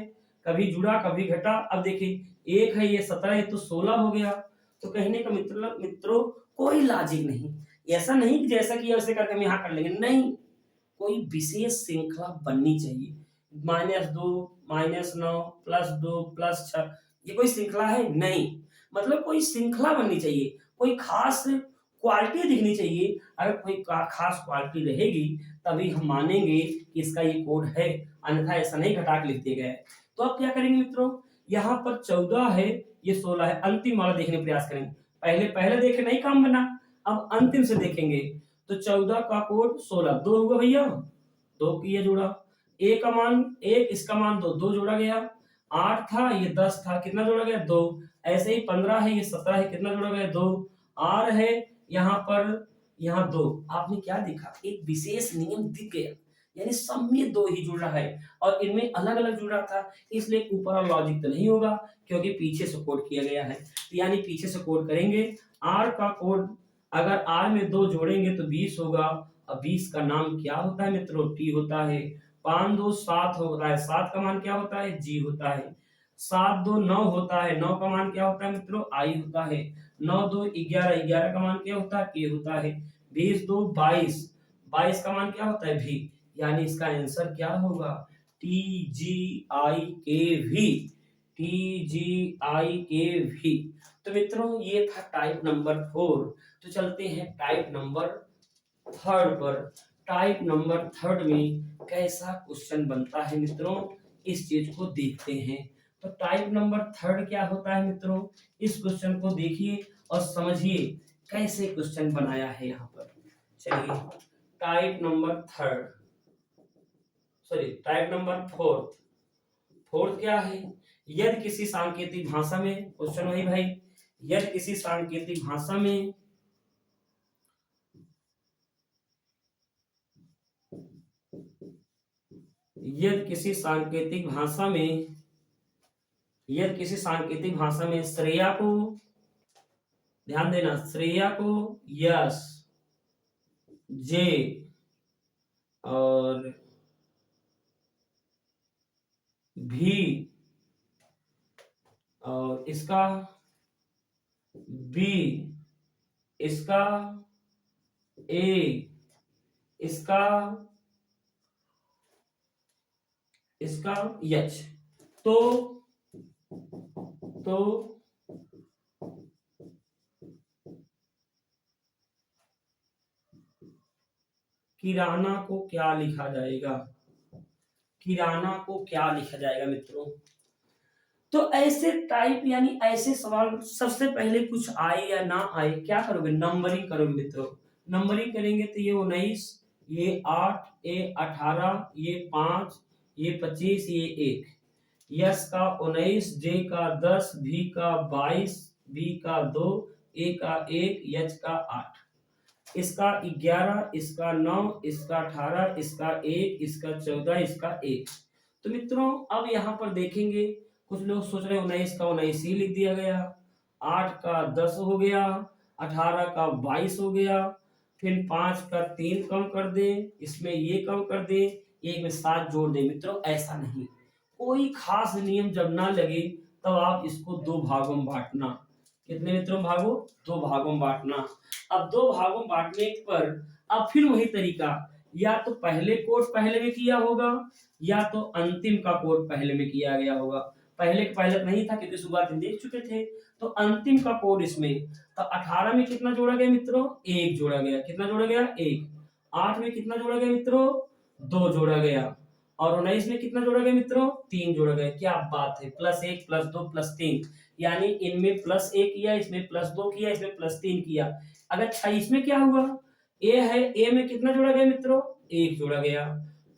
कभी जुड़ा कभी घटा। अब देखिए 1 है ये 17 है तो 16 हो गया। तो कहने का मित्रों कोई लॉजिक नहीं, ऐसा नहीं कि जैसा कि ऐसे करके हम यहाँ कर लेंगे, नहीं, कोई विशेष श्रृंखला बननी चाहिए। -2 -9 +2 +6, ये कोई श्रृंखला है नहीं, मतलब कोई श्रृंखला बननी चाहिए, कोई खास क्वालिटी दिखनी चाहिए। अगर कोई खास क्वालिटी रहेगी तभी हम मानेंगे कि इसका ये कोड है, अन्यथा ऐसा नहीं घटा के लिख दिया गया है। तो अब क्या करेंगे मित्रों, यहाँ पर 14 है ये 16 है, अंतिम वाला देखने का प्रयास करेंगे। पहले पहले देखे नहीं काम बना, अब अंतिम से देखेंगे। तो 14 का कोड 16, 2 हुआ भैया, 2 किया जोड़ा, ए का मान 1, इसका मान 2, 2 जोड़ा गया। 8 था ये 10 था, कितना जोड़ा गया 2। ऐसे ही 15 है ये 17 है, कितना जोड़ा गया 2। आर है यहाँ पर, यहाँ 2, आपने क्या देखा एक विशेष नियम दिख गया, यानी सब में 2 ही जुड़ रहा है, और इनमें अलग अलग जुड़ रहा था, इसलिए ऊपर वाला लॉजिक तो नहीं होगा क्योंकि पीछे से कोड किया गया है। तो यानी पीछे से कोड करेंगे, आर का कोड अगर आर में 2 जोड़ेंगे तो 20 होगा, अब 20 का नाम क्या होता है मित्रों, टी होता है। 5 2 7 होता है, 7 का मान क्या होता है, जी होता है। 7 2 9 होता है, 9 का मान क्या होता है मित्रों, आई होता है। 9 2 11, 11 का मान क्या होता है, के होता है। 20 2 22, 22 का मान क्या होता है, भी, यानी इसका आंसर क्या होगा, टी जी आई के भी, टी जी आई के भी। तो तो मित्रों ये था टाइप नंबर 4। तो चलते हैं टाइप नंबर 3 पर। टाइप नंबर 3 में कैसा क्वेश्चन बनता है मित्रों, इस चीज को देखते हैं। तो टाइप नंबर 3 क्या होता है मित्रों, इस क्वेश्चन को देखिए और समझिए कैसे क्वेश्चन बनाया है यहाँ पर। चलिए type number 3, sorry type number 4। Fourth क्या है, यदि किसी सांकेतिक भाषा में, क्वेश्चन वही भाई, यदि किसी सांकेतिक भाषा में यदि किसी सांकेतिक भाषा में यदि किसी सांकेतिक भाषा में श्रेया को, ध्यान देना, श्रेया को यस, जे और भी और इसका बी, इसका ए, इसका यच, तो किराना को क्या लिखा जाएगा, किराना को क्या लिखा जाएगा मित्रों। तो ऐसे टाइप यानी ऐसे सवाल सबसे पहले कुछ आए या ना आए क्या करोगे, नंबरिंग करोगे मित्रों। नंबरिंग करेंगे तो ये 19, ये 8, ये 18, ये 5, ये 25, ये 1, यस का 19, जे का 10, भी का 22, बी का 2, ए का 1, एच का 8, इसका 11, इसका 9, इसका 18, इसका 1, इसका 14, इसका 1। तो मित्रों अब यहाँ पर देखेंगे, कुछ लोग सोच रहे 19 का 19 ही लिख दिया गया, 8 का 10 हो गया, 18 का 22 हो गया, फिर 5 का 3 कम कर दे, इसमें ये कम कर दे, एक में 7 जोड़ दे। मित्रों ऐसा नहीं, कोई खास नियम जब ना लगे तब आप इसको दो भागों में बांटना। कितने मित्रों भागो, दो भागों में बांटना। अब दो भागों में बांटने पर अब फिर वही तरीका, या तो पहले कोट पहले में किया होगा या तो अंतिम का कोट पहले में किया गया होगा। पहले पहले नहीं था क्योंकि शुरुआत में देख चुके थे, तो अंतिम का कोड इसमें। तो 18 में कितना जोड़ा गया मित्रों, 1 जोड़ा गया। कितना जोड़ा गया, 1। 8 में कितना जोड़ा गया मित्रों, 2 जोड़ा गया। और 19 में कितना जोड़ा गया मित्रों, 3 जोड़ा गया। क्या बात है, +1 +2 +3, यानी इनमें +1 किया, इसमें +2 किया, इसमें +3 किया। अगर 26 में क्या हुआ, ए है, ए में कितना जोड़ा गया मित्रों, 1 जोड़ा गया।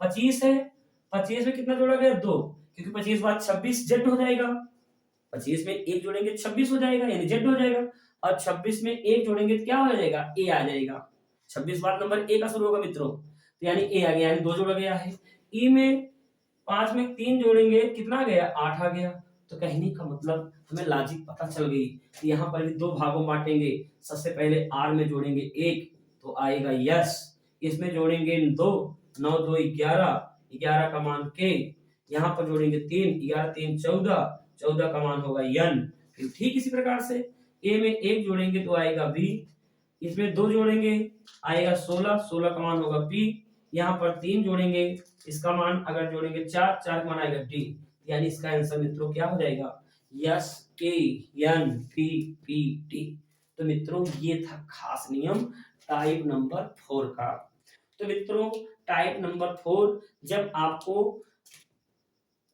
25 है, 25 में कितना जोड़ा गया, 2, क्योंकि 25 बाद 26 जेड हो जाएगा। 25 में 1 जोड़ेंगे 26 हो जाएगा, यानी जेड हो जाएगा। और 26 में 1 जोड़ेंगे तो क्या हो जाएगा, ए आ जाएगा। 26 बाद नंबर ए का शुरू होगा मित्रों, तो यानी ए आ गया, यानी 2 जोड़ा गया है। ई में 5 में 3 जोड़ेंगे कितना आ गया, 8 आ गया। तो कहने का मतलब हमें लॉजिक पता चल गई कि यहाँ पर भी दो भागों बांटेंगे। सबसे पहले आर में जोड़ेंगे 1 तो आएगा यस, इसमें जोड़ेंगे 2, 9 2 11, 11 का मान के, यहाँ पर जोड़ेंगे 3, 11 3 14, 14 का मान होगा यन। फिर ठीक इसी प्रकार से ए में 1 जोड़ेंगे तो आएगा बी, इसमें 2 जोड़ेंगे आएगा 16, 16 का मान होगा पी, यहाँ पर 3 जोड़ेंगे, इसका मान अगर जोड़ेंगे 4, 4 का मान आएगा डी। यानी इसका आंसर मित्रों क्या हो जाएगा, यस के एन पी पी टी। तो मित्रों ये था खास नियम टाइप नंबर 4 का। तो मित्रों टाइप नंबर 4 जब आपको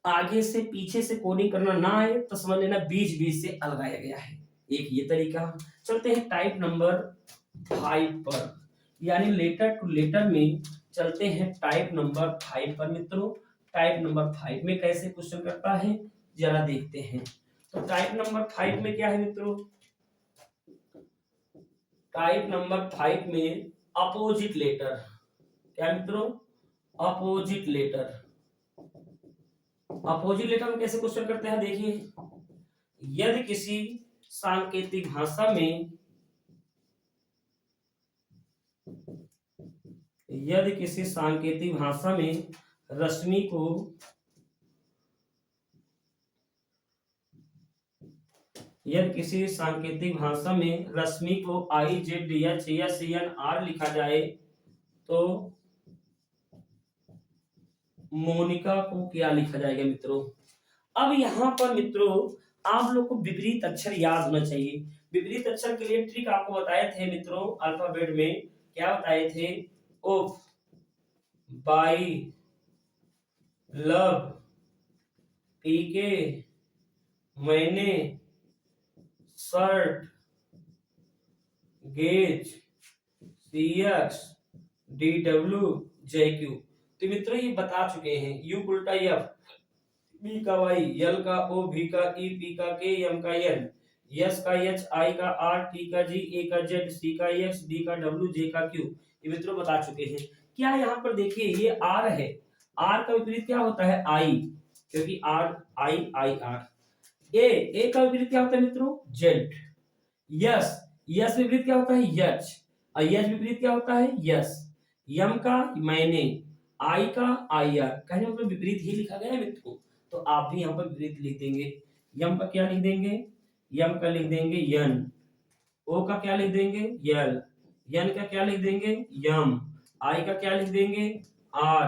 आगे से पीछे से कोडिंग करना ना आए तो समझ लेना बीच बीच से अलगाया गया है। एक ये तरीका। चलते हैं टाइप नंबर 5 पर, यानी लेटर टू लेटर में चलते हैं टाइप नंबर 5 पर। मित्रों टाइप नंबर 5 में कैसे क्वेश्चन करता है जरा देखते हैं। तो टाइप नंबर 5 में क्या है मित्रों, टाइप नंबर 5 में अपोजिट लेटर। क्या मित्रों, अपोजिट लेटर। अपोजिट लेटर में कैसे क्वेश्चन करते हैं देखिए, यदि किसी सांकेतिक भाषा में यदि किसी सांकेतिक भाषा में रश्मि को यदि किसी सांकेतिक भाषा में रश्मि को I Z H S N R लिखा जाए तो मोनिका को क्या लिखा जाएगा मित्रों। अब यहाँ पर मित्रों आप लोग को विपरीत अक्षर याद होना चाहिए। विपरीत अक्षर के लिए ट्रिक आपको बताए थे मित्रों अल्फाबेट में, क्या बताए थे? उफ, बाई, लव, पीके, मैंने, शर्ट, गेज, सीएक्स, डीडब्ल्यू, जेक्यू। तो मित्रों ये बता चुके हैं। यू उल्टा एफ, बी का वाई, एल का ओ, भी का ई, पी का के, एम का एन, एस का एच, आई का आर, टी का जी, ए का जेड, सी का एक्स, डी का डब्ल्यू, जे का क्यू। ये मित्रों बता चुके हैं। क्या यहाँ पर देखिए ये आर है, आर का विपरीत क्या होता है? आई, क्योंकि आर आई आई आर। ए का विपरीत क्या होता है मित्रों? जेड। यस, यस विपरीत क्या होता है? यच। और यच विपरीत क्या होता है? यस। यम का मैंने, आई का आई आर। कहने का मतलब विपरीत ही लिखा गया है मित्रों, तो आप भी यहाँ पर विपरीत लिख देंगे। यम का क्या लिख देंगे? यम का लिख देंगे यन। ओ का क्या लिख देंगे? यल। यन का क्या लिख देंगे? यम। आई का क्या लिख देंगे? आर।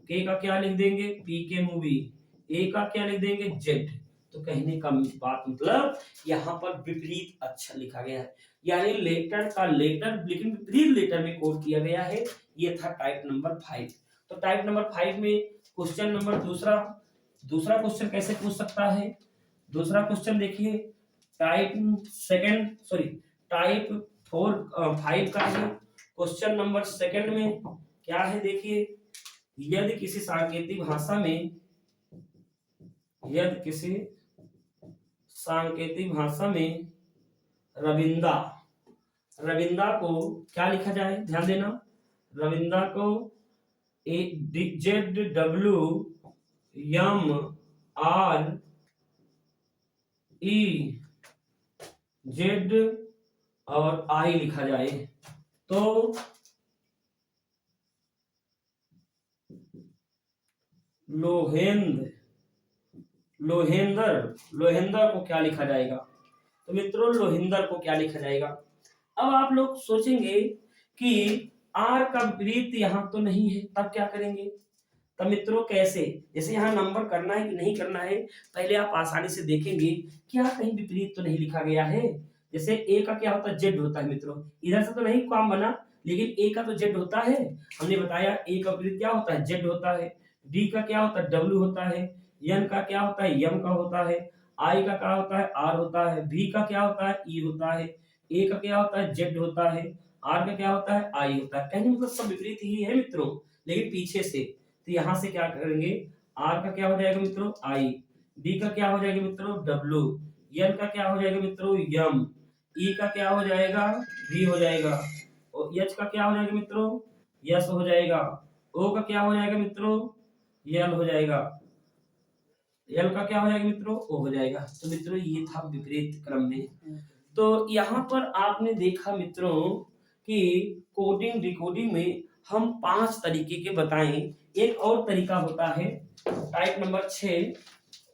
के का क्या लिख देंगे? पी के मूवी। ए का क्या लिख देंगे? जेड। तो कहने का बात मतलब यहाँ पर विपरीत अक्षर लिखा गया है, यानी लेटर का लेटर लेकिन विपरीत लेटर में कोड किया गया है। ये था टाइप नंबर 5। तो टाइप नंबर 5 में क्वेश्चन नंबर दूसरा, दूसरा क्वेश्चन कैसे पूछ सकता है? दूसरा क्वेश्चन देखिए टाइप सेकंड सॉरी टाइप 5 का है। क्वेश्चन नंबर सेकंड में क्या है देखिए, यदि किसी सांकेतिक भाषा में, यदि किसी सांकेतिक भाषा में रविंदा, रविंदा को क्या लिखा जाए? ध्यान देना, रविंदा को A Z W M R E Z और आई लिखा जाए तो लोहेंद्र, लोहेंद्र, लोहेंद्र को क्या लिखा जाएगा? तो मित्रों लोहेंद्र को क्या लिखा जाएगा? अब आप लोग सोचेंगे कि आर का विपरीत यहाँ तो नहीं है, तब क्या करेंगे? तब मित्रों कैसे, जैसे यहाँ नंबर करना है कि नहीं करना है, पहले आप आसानी से देखेंगे क्या कहीं विपरीत तो नहीं लिखा गया है। जैसे ए का क्या होता है? जेड होता है मित्रों, इधर से तो नहीं काम बना, लेकिन ए का तो जेड होता है। हमने बताया ए का विपरीत क्या होता है? जेड होता है। डी का क्या होता है? डब्ल्यू होता है। एन का क्या होता है? यम का होता है। आई का क्या होता है? आर होता है। भी का क्या होता है? ई होता है। ए का क्या होता है? जेड होता है। आर का क्या होता है? आई होता है। कहने मतलब सब विपरीत ही है मित्रों, लेकिन पीछे से। तो यहां से क्या करेंगे? आर का क्या हो जाएगा मित्रों? आई। डी का क्या हो जाएगा मित्रों? डब्ल्यू। एन का क्या हो जाएगा मित्रों? यम। ई का क्या हो जाएगा? वी हो जाएगा। और एच का क्या हो जाएगा मित्रों? यस हो जाएगा। ओ का क्या हो जाएगा मित्रों? यल हो जाएगा। यल का क्या हो जाएगा मित्रों? ओ हो जाएगा। तो मित्रों ये था विपरीत क्रम में। तो यहाँ पर आपने देखा मित्रों कि कोडिंग डिकोडिंग में हम 5 तरीके के बताएं। एक और तरीका होता है टाइप नंबर 6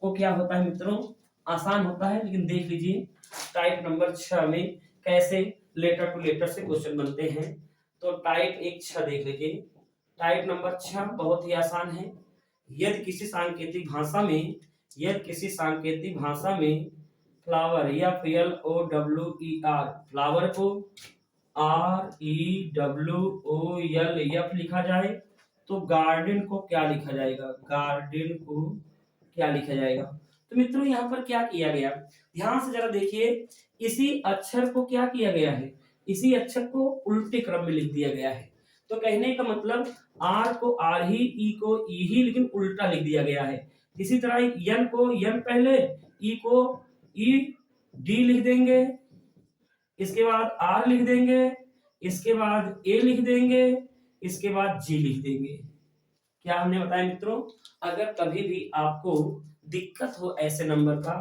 को, क्या होता है मित्रों? आसान होता है, लेकिन देख लीजिए टाइप नंबर 6 में कैसे लेटर टू लेटर से क्वेश्चन बनते हैं। तो टाइप 6 देख लीजिए। टाइप नंबर 6 बहुत ही आसान है। यदि किसी सांकेतिक भाषा में, यदि किसी सांकेतिक भाषा में फ्लावर या L O W E R, flower को R E W O L F लिखा जाए तो गार्डन को क्या लिखा जाएगा? गार्डन को क्या लिखा जाएगा? तो मित्रों यहाँ पर क्या किया गया, ध्यान से जरा देखिए। इसी अक्षर को क्या किया गया है? इसी अक्षर को उल्टे क्रम में लिख दिया गया है। तो कहने का मतलब आर को आर ही, ई को ई ही, लेकिन उल्टा लिख दिया गया है। इसी तरह यन को यन पहले, ई को ई डी लिख देंगे, इसके बाद आर लिख देंगे, इसके बाद ए लिख देंगे, इसके बाद जी लिख देंगे। क्या हमने बताया मित्रों? अगर कभी भी आपको दिक्कत हो ऐसे नंबर का,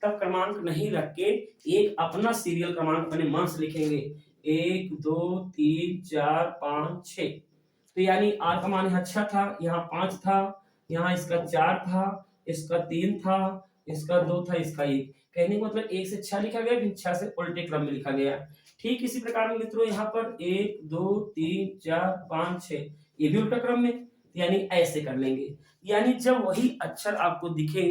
तब क्रमांक नहीं रख के एक अपना सीरियल क्रमांक अपने मन से लिखेंगे 1 2 3 4 5 6। तो यानी आर का मान यहाँ 6 था, यहाँ 5 था, यहाँ इसका 4 था, इसका 3 था, इसका 2 था, इसका 1। कहने का मतलब 1 से 6 लिखा गया, फिर 6 से उल्टे क्रम में लिखा गया। ठीक इसी प्रकार में मित्रों यहाँ पर 1 2 3 4 5 6 ये भी उल्टा क्रम में, यानी ऐसे कर लेंगे। यानी जब वही अक्षर आपको दिखे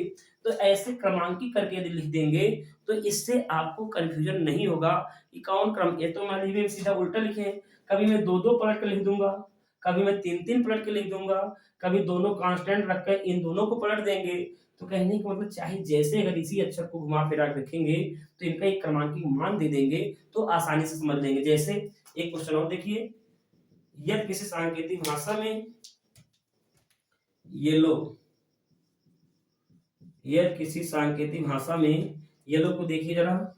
तो ऐसे क्रमांकी करके यदि लिख देंगे तो इससे आपको कंफ्यूजन नहीं होगा कि कौन क्रम, ये तो मान लीजिए हम सीधा उल्टा लिखे, कभी मैं 2-2 पलट के लिख दूंगा, कभी मैं 3-3 पलट के लिख दूंगा, कभी दोनों कांस्टेंट रखकर इन दोनों को पलट देंगे। तो कहने का मतलब चाहे जैसे अगर इसी अक्षर को घुमा फिरा के रखेंगे तो इनका एक क्रमांकिक मान दे देंगे तो आसानी से समझ लेंगे। जैसे एक क्वेश्चन और देखिए, यदि किसी सांकेतिक भाषा में येलो, यदि किसी सांकेतिक भाषा में येलो को देखिए जरा,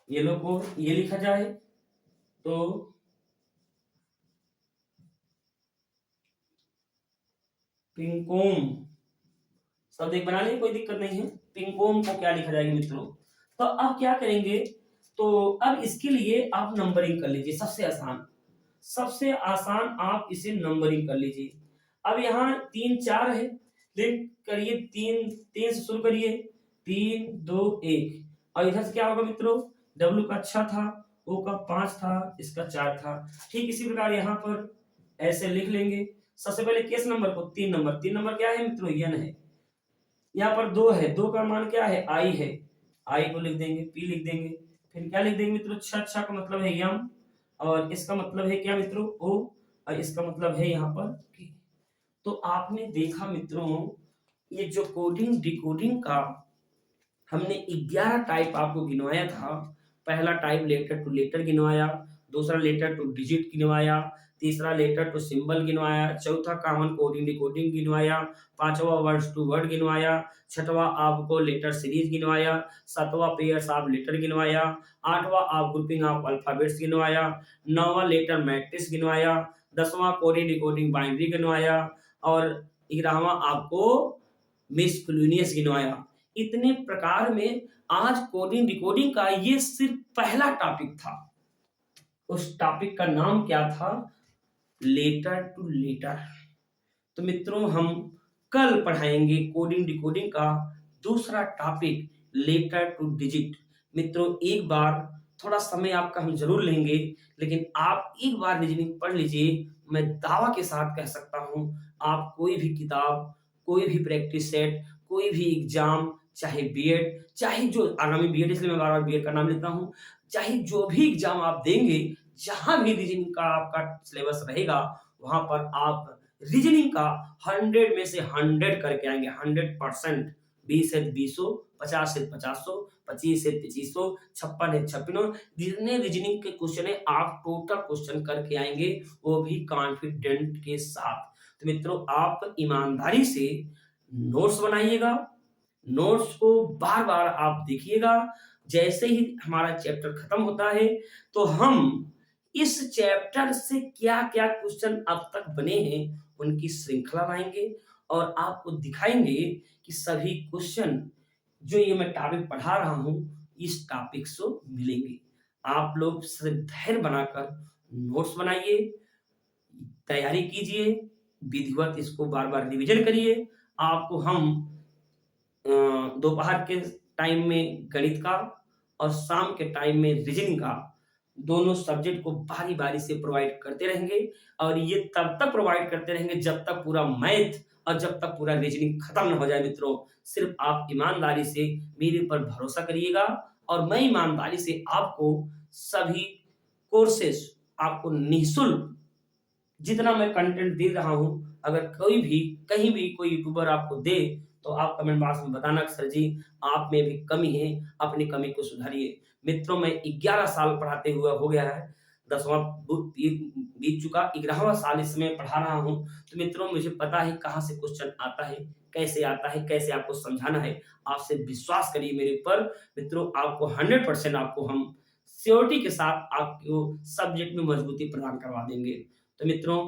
येलो को ये लिखा जाए तो पिंकोम, शब्द एक बना लेंगे, कोई दिक्कत नहीं है। पिंकोम को क्या लिखा जाएगा मित्रों? तो अब क्या करेंगे, तो अब इसके लिए आप नंबरिंग कर लीजिए। सबसे आसान आप इसे नंबरिंग कर लीजिए। अब यहाँ 3 4 है, देख करिए, 3 3 से शुरू करिए, 3 2 1, और इधर से क्या होगा मित्रों, W का 6 था, O का 5 था, इसका 4 था। ठीक इसी प्रकार यहाँ पर ऐसे लिख लेंगे। सबसे पहले किस नंबर को, 3 नंबर क्या है मित्रों, n है। यहाँ पर 2 है, 2 का मान क्या है, I है, I को लिख देंगे, P लिख देंगे, फिर क्या लिख देंगे मित्रों, 6 का मतलब है m, और इसका मतलब है क्या मित्रों, O, और इसका मतलब है यहाँ पर K। तो आपने देखा मित्रों, ये जो कोडिंग डिकोडिंग का हमने 11 टाइप आपको गिनवाया था। पहला टाइप लेटर टू लेटर गिनवाया, दूसरा लेटर टू डिजिट गिनवाया, तीसरा लेटर टू सिंबल गिनवाया, चौथा कॉमन कोडिंग डिकोडिंग गिनवाया, पांचवा वर्ड्स टू वर्ड गिनवाया, छठवां आपको लेटर सीरीज गिनवाया, सातवां पेयर्स ऑफ लेटर गिनवाया, आठवां आप ग्रुपिंग ऑफ अल्फाबेट्स गिनवाया, नौवां लेटर मैट्रिक्स गिनवाया, 10वां कोडिंग डिकोडिंग बाइनरी गिनवाया, और 11वां आपको मिसक्लूनियस गिनवाया। इतने प्रकार में आज कोडिंग डिकोडिंग का ये सिर्फ पहला टॉपिक था। उस टॉपिक का नाम क्या था, लेटर टू लेटर। तो मित्रों हम कल पढ़ाएंगे कोडिंग डिकोडिंग का दूसरा टॉपिक, लेटर टू डिजिट। मित्रों एक बार थोड़ा समय आपका हम जरूर लेंगे, लेकिन आप एक बार रीजनिंग पढ़ लीजिए। मैं दावा के साथ कह सकता हूं, आप कोई भी किताब, कोई भी प्रैक्टिस सेट, कोई भी एग्जाम, चाहे बीएड, चाहे जो आगामी बीएड, इसलिए मैं बार बार बीएड का नाम लेता हूं, चाहे जो भी एग्जाम आप देंगे, जहां भी रीजनिंग का आपका सिलेबस रहेगा, वहां पर आप रीजनिंग का 100 में से 100 करके आएंगे, 100%। 20 है 20, 50 है 50, 25 है 25, 56 है 56। जितने रीजनिंग के क्वेश्चन है आप टोटल क्वेश्चन करके आएंगे, वो भी कॉन्फिडेंट के साथ। तो मित्रों आप ईमानदारी से नोट्स बनाइएगा, नोट्स को बार बार आप देखिएगा। जैसे ही हमारा चैप्टर खत्म होता है तो हम इस चैप्टर से क्या क्या क्वेश्चन अब तक बने हैं उनकी श्रृंखला लाएंगे और आपको दिखाएंगे कि सभी क्वेश्चन जो ये मैं टॉपिक पढ़ा रहा हूं इस टॉपिक से मिलेंगे। आप लोग सिर्फ धैर्य बनाकर नोट्स बनाइए, तैयारी कीजिए, विधिवत इसको बार बार रिवीजन करिए। आपको हम दोपहर के टाइम में गणित का और शाम के टाइम में रीजनिंग का दोनों सब्जेक्ट को बारी बारी से प्रोवाइड करते रहेंगे, और ये तब तक प्रोवाइड करते रहेंगे जब तक पूरा मैथ और जब तक पूरा रीजनिंग खत्म न हो जाए। मित्रों सिर्फ आप ईमानदारी से मेरे पर भरोसा करिएगा और मैं ईमानदारी से आपको सभी कोर्सेस आपको निःशुल्क जितना मैं कंटेंट दे रहा हूं, अगर कोई भी कहीं भी कोई यूट्यूबर आपको दे तो आप कमेंट बॉक्स में बताना कि सर जी आप में भी कमी है, अपनी कमी को सुधारिए। मित्रों मैं 11 साल पढ़ाते हुए हो गया है, 10वां बीत चुका, 11वां साल इसमें पढ़ा रहा हूं। तो मित्रों मुझे पता है कहां से क्वेश्चन आता है, कैसे आता है, कैसे आपको समझाना है। आपसे विश्वास करिए मेरे ऊपर। मित्रों आपको 100% आपको हम श्योरिटी के साथ आपको सब्जेक्ट में मजबूती प्रदान करवा देंगे। तो मित्रों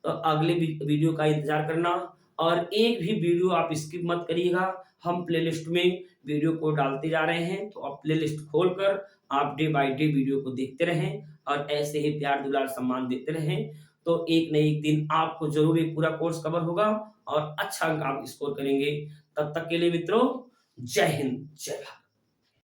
तो अगले वीडियो का इंतजार करना, और एक भी वीडियो आप स्किप मत करिएगा। हम प्लेलिस्ट में वीडियो को डालते जा रहे हैं, तो आप प्लेलिस्ट खोलकर आप डे बाय डे वीडियो को देखते रहें और ऐसे ही प्यार दुलार सम्मान देते रहें। तो एक न एक दिन आपको जरूर एक पूरा कोर्स कवर होगा और अच्छा अंक आप स्कोर करेंगे। तब तक के लिए मित्रों जय हिंद, जय भारत।